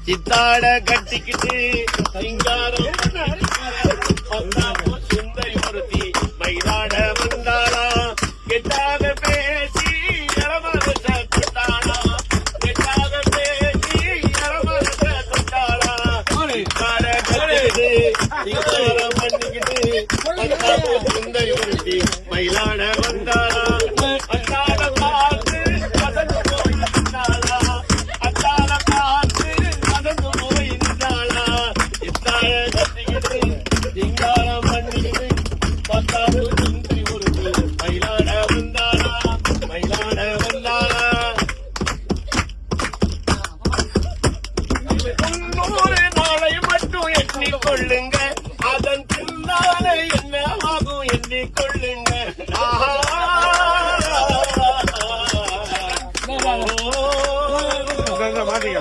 சித்தாட கட்டிக்கிட்டு சிங்காரம் சுந்தரி ஒருத்தி மயிலாட வந்தாளா கெட்டாக பேசி இளமரச கொண்டாளா கெட்டாக பேசி இளமரச கொண்டாளா சித்தாட கட்டிக்கிட்டு சிங்காரம் பண்ணிக்கிட்டு சுந்தரி ஒருத்தி மயிலாட வந்தாளா அத்தாட பார்த்து அதற்கு போய் நின்றாளா அத்தாட பார்த்து அதற்கு போய் நின்றாளா இத்தாட கட்டிக்கிட்டு சிங்காரம் பண்ணிக்கிட்டு பத்தாவது சுந்தரி ஒருத்தி மயிலாட வந்தாளா மயிலாட வந்தாளா 300 நாளை மட்டும் எண்ணிக்கொள்ளுங்க அதன் பின்னாலே என்ன ஆகும் எண்ணிக்கொள்ளுங்க மாட்டிக்க